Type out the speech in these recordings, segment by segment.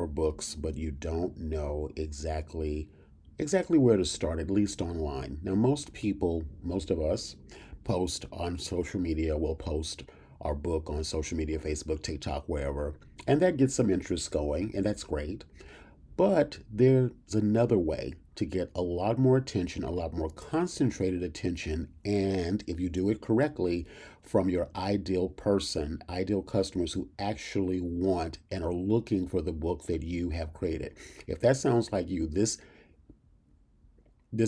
for books, but you don't know exactly where to start, at least online. Now, most of us post on social media. We'll post our book on social media, Facebook, TikTok, wherever, and that gets some interest going, and that's great. But there's another way to get a lot more attention, a lot more concentrated attention, and if you do it correctly, from your ideal person, ideal customers who actually want and are looking for the book that you have created. If that sounds like you, this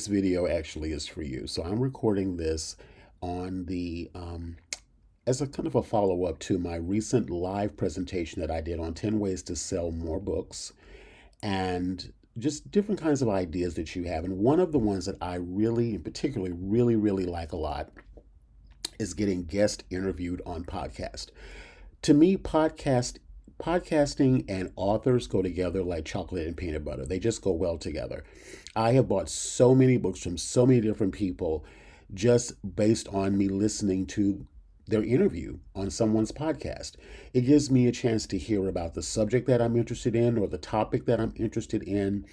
video actually is for you. So I'm recording this on the as a kind of a follow up to my recent live presentation that I did on 10 ways to sell more books and just different kinds of ideas that you have. And one of the ones that I really, and particularly, really like a lot is getting guest interviewed on podcast. To me, podcasting and authors go together like chocolate and peanut butter. They just go well together. I have bought so many books from so many different people just based on me listening to their interview on someone's podcast. It gives me a chance to hear about the subject that I'm interested in or the topic that I'm interested in,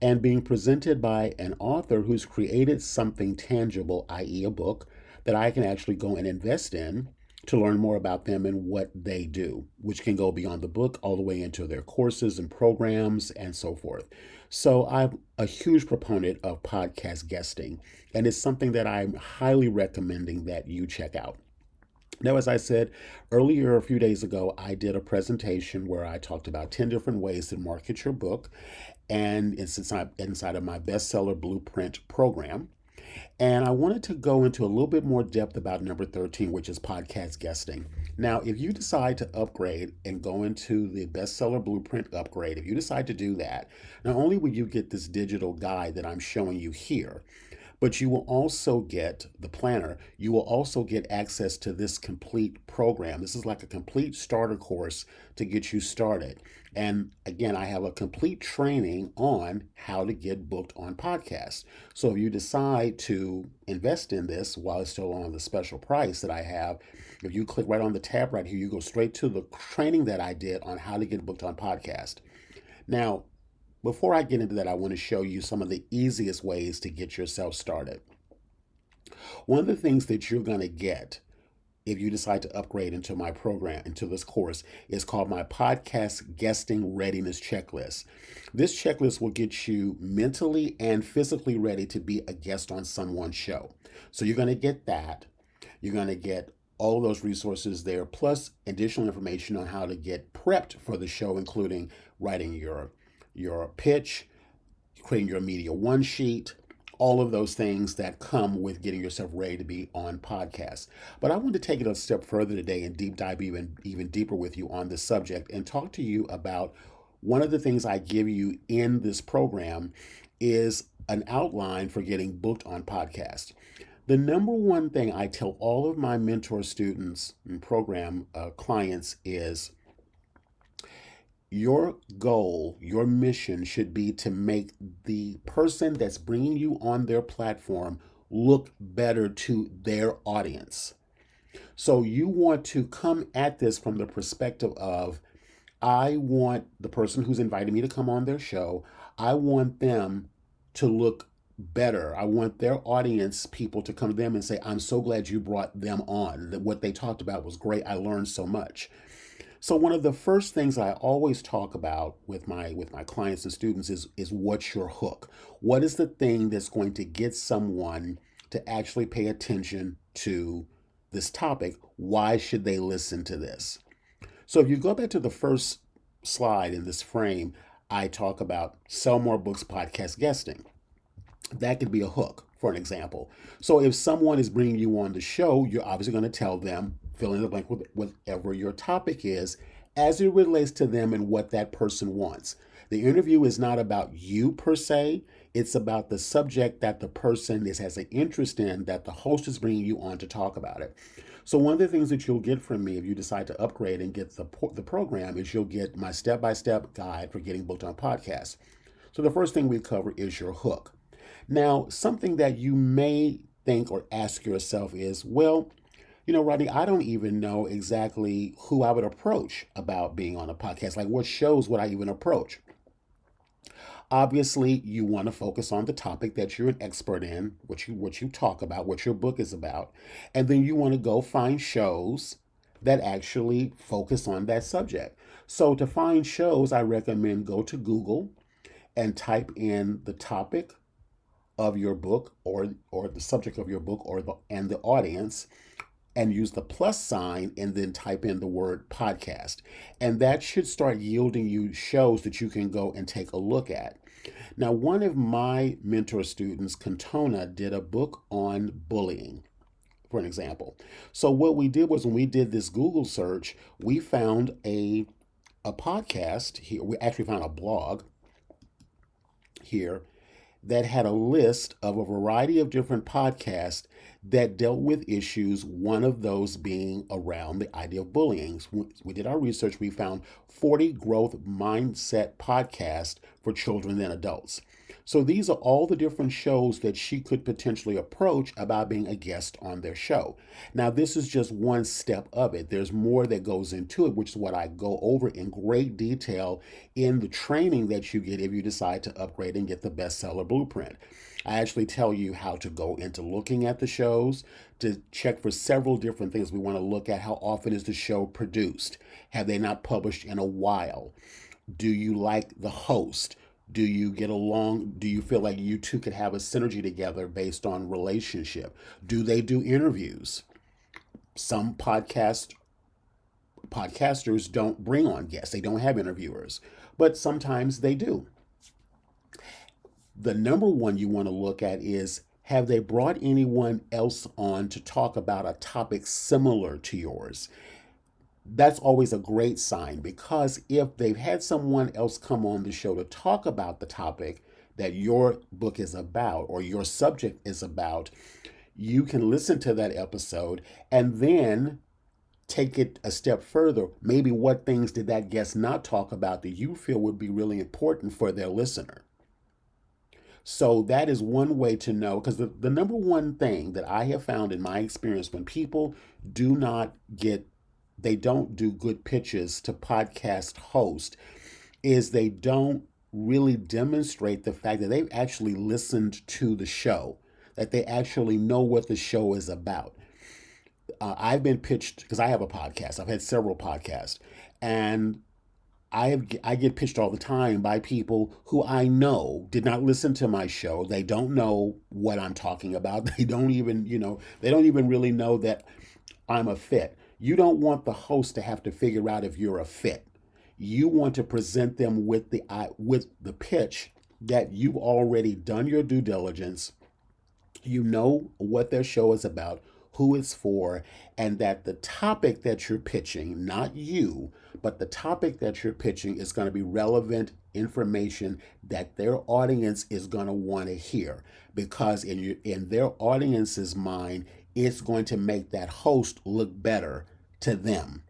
and being presented by an author who's created something tangible, i.e., a book, that I can actually go and invest in to learn more about them and what they do, which can go beyond the book all the way into their courses and programs and so forth. So I'm a huge proponent of podcast guesting, and it's something that I'm highly recommending that you check out. Now, as I said earlier, a few days ago, I did a presentation where I talked about 10 different ways to market your book, and it's inside of my bestseller blueprint program. And I wanted to go into a little bit more depth about number 13, which is podcast guesting. Now, if you decide to upgrade and go into the bestseller blueprint upgrade, if you decide to do that, not only will you get this digital guide that I'm showing you here, but you will also get the planner. You will also get access to this complete program. This is like a complete starter course to get you started. And again, I have a complete training on how to get booked on podcasts. So if you decide to invest in this while it's still on the special price that I have, if you click right on the tab right here, you go straight to the training that I did on how to get booked on podcast. Now, before I get into that, I want to show you some of the easiest ways to get yourself started. One of the things that you're going to get if you decide to upgrade into my program, into this course, is called my podcast guesting readiness checklist. This checklist will get you mentally and physically ready to be a guest on someone's show. So you're going to get that. You're going to get all of those resources there, plus additional information on how to get prepped for the show, including writing your pitch, creating your media one sheet, all of those things that come with getting yourself ready to be on podcasts. But I want to take it a step further today and deep dive even deeper with you on this subject and talk to you about one of the things I give you in this program is an outline for getting booked on podcasts. The number one thing I tell all of my mentor students and program clients is your goal, your mission should be to make the person that's bringing you on their platform look better to their audience. So you want to come at this from the perspective of, I want the person who's invited me to come on their show, I want them to look better. I want their audience people to come to them and say, I'm so glad you brought them on. That what they talked about was great. I learned so much. So one of the first things I always talk about with my clients and students is what's your hook? What is the thing that's going to get someone to actually pay attention to this topic? Why should they listen to this? So if you go back to the first slide in this frame, I talk about sell more books, podcast guesting. That could be a hook, for an example. So if someone is bringing you on the show, you're obviously going to tell them, fill in the blank with whatever your topic is, as it relates to them and what that person wants. The interview is not about you per se. It's about the subject that the person has an interest in, that the host is bringing you on to talk about it. So one of the things that you'll get from me if you decide to upgrade and get the program is you'll get my step-by-step guide for getting booked on podcasts. So the first thing we cover is your hook. Now, something that you may think or ask yourself is, well, Rodney, I don't even know exactly who I would approach about being on a podcast. Like, what shows would I even approach? Obviously, you want to focus on the topic that you're an expert in, what you talk about, what your book is about, and then you want to go find shows that actually focus on that subject. So to find shows, I recommend go to Google and type in the topic of your book, or the subject of your book, and the audience, and use the plus sign and then type in the word podcast. And that should start yielding you shows that you can go and take a look at. Now, one of my mentor students, Cantona, did a book on bullying, for an example. So what we did was, when we did this Google search, we found a podcast here. We actually found a blog here that had a list of a variety of different podcasts that dealt with issues, one of those being around the idea of bullying. So we did our research, we found 40 growth mindset podcasts for children and adults. So these are all the different shows that she could potentially approach about being a guest on their show. Now, this is just one step of it. There's more that goes into it, which is what I go over in great detail in the training that you get if you decide to upgrade and get the bestseller blueprint. I actually tell you how to go into looking at the shows, to check for several different things. We want to look at how often is the show produced? Have they not published in a while? Do you like the host? Do you get along? Do you feel like you two could have a synergy together based on relationship? Do they do interviews? Some podcasters don't bring on guests. They don't have interviewers, but sometimes they do. The number one you want to look at is, have they brought anyone else on to talk about a topic similar to yours? That's always a great sign, because if they've had someone else come on the show to talk about the topic that your book is about or your subject is about, you can listen to that episode and then take it a step further. Maybe what things did that guest not talk about that you feel would be really important for their listener? So that is one way to know, because the number one thing that I have found in my experience, when people do not get, they don't do good pitches to podcast host, is they don't really demonstrate the fact that they've actually listened to the show, that they actually know what the show is about. I've been pitched, because I have a podcast. I've had several podcasts, and I get pitched all the time by people who I know did not listen to my show. They don't know what I'm talking about. They don't even really know that I'm a fit. You don't want the host to have to figure out if you're a fit. You want to present them with the pitch that you've already done your due diligence. You know what their show is about, who it's for, and that the topic that you're pitching, not you, but the topic that you're pitching, is going to be relevant information that their audience is going to want to hear, because in their audience's mind, it's going to make that host look better to them.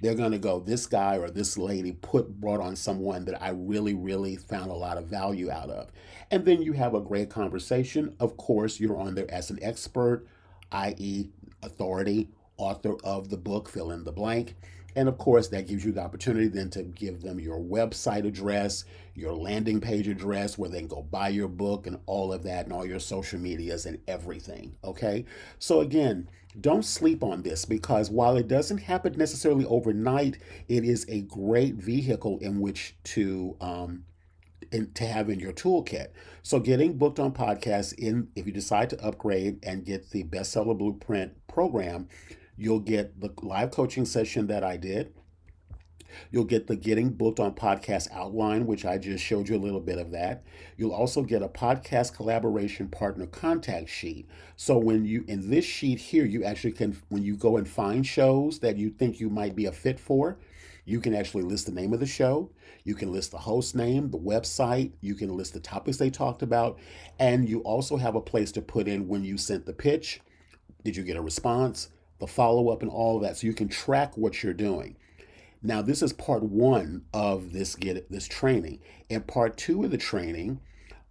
They're going to go, this guy or this lady brought on someone that I really, really found a lot of value out of. And then you have a great conversation. Of course, you're on there as an expert, i.e., authority, author of the book, fill in the blank. And of course, that gives you the opportunity then to give them your website address, your landing page address, where they can go buy your book and all of that, and all your social medias and everything. Okay. So again, don't sleep on this, because while it doesn't happen necessarily overnight, it is a great vehicle in which to have in your toolkit. So getting booked on podcasts, if you decide to upgrade and get the bestseller blueprint program, you'll get the live coaching session that I did. You'll get the Getting Booked on Podcast outline, which I just showed you a little bit of that. You'll also get a podcast collaboration partner contact sheet. So in this sheet here, you actually can, when you go and find shows that you think you might be a fit for, you can actually list the name of the show. You can list the host name, the website. You can list the topics they talked about. And you also have a place to put in when you sent the pitch. Did you get a response? The follow-up and all of that. So you can track what you're doing. Now, this is part one of this training. In part two of the training,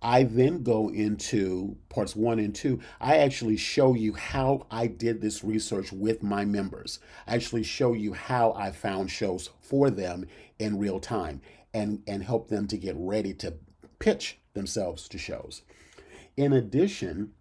I then go into parts 1 and 2. I actually show you how I did this research with my members. I actually show you how I found shows for them in real time and help them to get ready to pitch themselves to shows. In addition,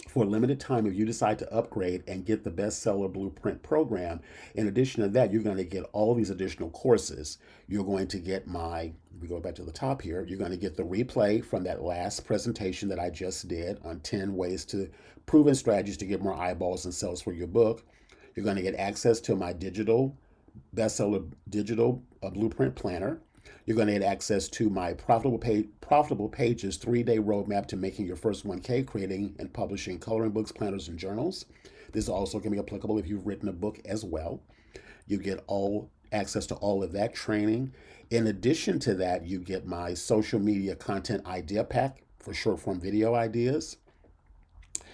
for a limited time, if you decide to upgrade and get the bestseller blueprint program, in addition to that, you're going to get all these additional courses. You're going to get we go back to the top here, you're going to get the replay from that last presentation that I just did on 10 ways to proven strategies to get more eyeballs and sales for your book. You're going to get access to my digital bestseller digital blueprint planner. You're going to get access to my Profitable Pages 3-day roadmap to making your first 1K, creating and publishing coloring books, planners, and journals. This also can be applicable if you've written a book as well. You get all access to all of that training. In addition to that, you get my social media content idea pack for short form video ideas.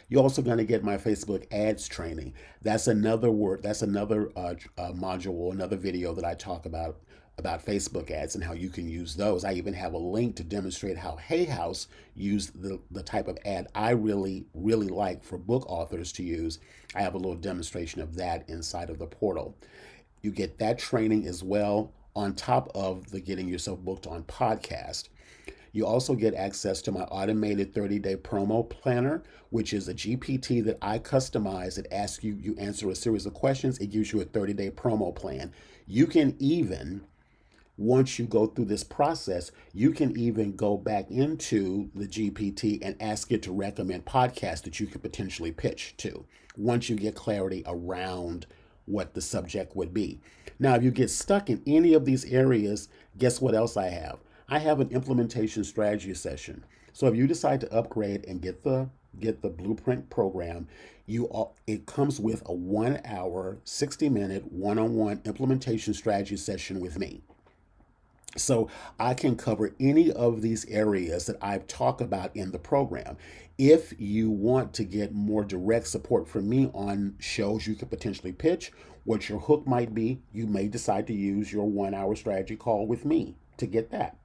You're also going to get my Facebook ads training. That's another module, another video that I talk about Facebook ads and how you can use those. I even have a link to demonstrate how Hay House used the type of ad I really, really like for book authors to use. I have a little demonstration of that inside of the portal. You get that training as well on top of the Getting Yourself Booked On podcast. You also get access to my automated 30-day promo planner, which is a GPT that I customize. It asks you, you answer a series of questions. It gives you a 30-day promo plan. You can even, once you go through this process, you can even go back into the GPT and ask it to recommend podcasts that you could potentially pitch to once you get clarity around what the subject would be. Now, if you get stuck in any of these areas, guess what else I have? I have an implementation strategy session. So if you decide to upgrade and get the blueprint program, it comes with a 1 hour, 60-minute one-on-one implementation strategy session with me. So I can cover any of these areas that I've talked about in the program. If you want to get more direct support from me on shows you could potentially pitch, what your hook might be, you may decide to use your 1 hour strategy call with me to get that.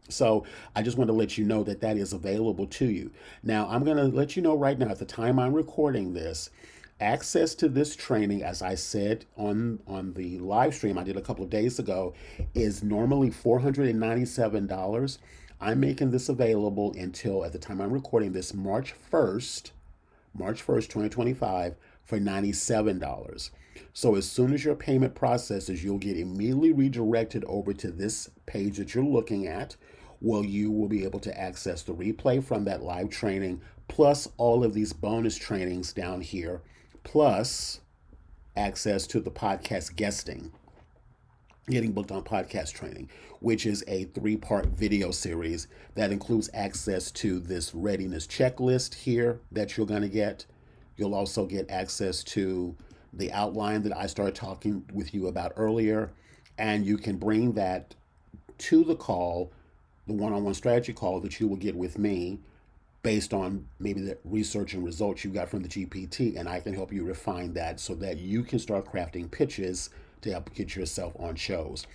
So I just want to let you know that that is available to you. Now, I'm going to let you know right now, at the time I'm recording this, access to this training, as I said on the live stream I did a couple of days ago, is normally $497. I'm making this available until, at the time I'm recording this, March 1st, 2025, for $97. So as soon as your payment processes, you'll get immediately redirected over to this page that you're looking at, where you will be able to access the replay from that live training, plus all of these bonus trainings down here, plus access to the podcast guesting, Getting Booked On podcast training, which is a 3-part video series that includes access to this readiness checklist here that you're going to get. You'll also get access to the outline that I started talking with you about earlier, and you can bring that to the call, the one-on-one strategy call that you will get with me based on maybe the research and results you got from the GPT, and I can help you refine that so that you can start crafting pitches to help get yourself on shows.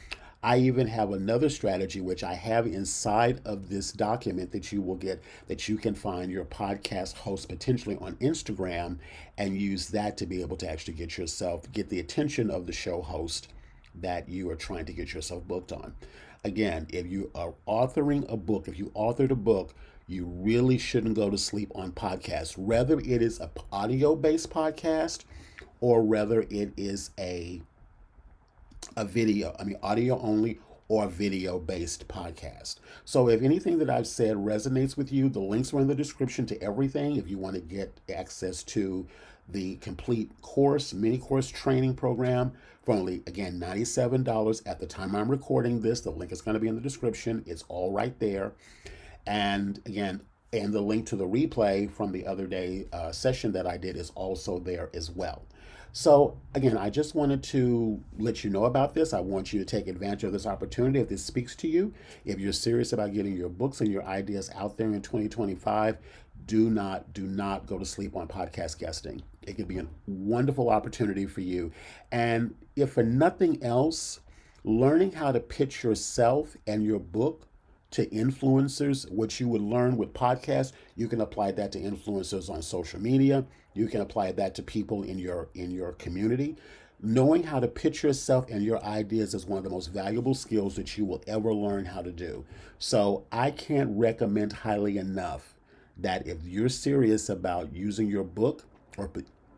I even have another strategy which I have inside of this document that you will get, that you can find your podcast host potentially on Instagram and use that to be able to actually get the attention of the show host that you are trying to get yourself booked on. Again, if you are authoring a book, if you authored a book, you really shouldn't go to sleep on podcasts, whether it is an audio-based podcast or whether it is a audio only or video-based podcast. So if anything that I've said resonates with you, the links are in the description to everything. If you want to get access to the complete course, mini course training program for only, again, $97 at the time I'm recording this, the link is going to be in the description. It's all right there. And again, and the link to the replay from the other day session that I did is also there as well. So again, I just wanted to let you know about this. I want you to take advantage of this opportunity if this speaks to you. If you're serious about getting your books and your ideas out there in 2025, do not go to sleep on podcast guesting. It could be a wonderful opportunity for you. And if for nothing else, learning how to pitch yourself and your book to influencers, what you would learn with podcasts, you can apply that to influencers on social media. You can apply that to people in your community. Knowing how to pitch yourself and your ideas is one of the most valuable skills that you will ever learn how to do. So I can't recommend highly enough that if you're serious about using your book or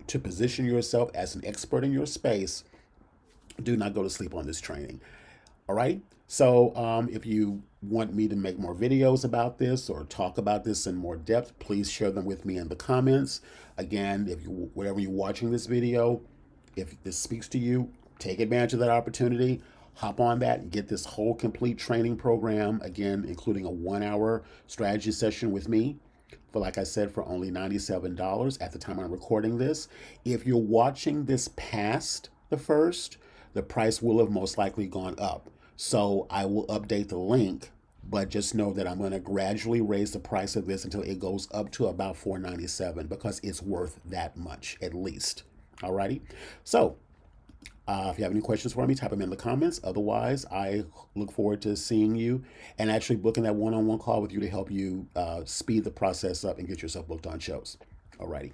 to position yourself as an expert in your space, do not go to sleep on this training. All right. So if you want me to make more videos about this or talk about this in more depth, please share them with me in the comments. Again, if you, wherever you're watching this video, if this speaks to you, take advantage of that opportunity. Hop on that and get this whole complete training program, again, including a 1 hour strategy session with me for, like I said, for only $97 at the time I'm recording this. If you're watching this past the first, the price will have most likely gone up. So I will update the link, but just know that I'm going to gradually raise the price of this until it goes up to about $497 because it's worth that much at least. Alrighty. So if you have any questions for me, type them in the comments. Otherwise, I look forward to seeing you and actually booking that one-on-one call with you to help you speed the process up and get yourself booked on shows. Alrighty.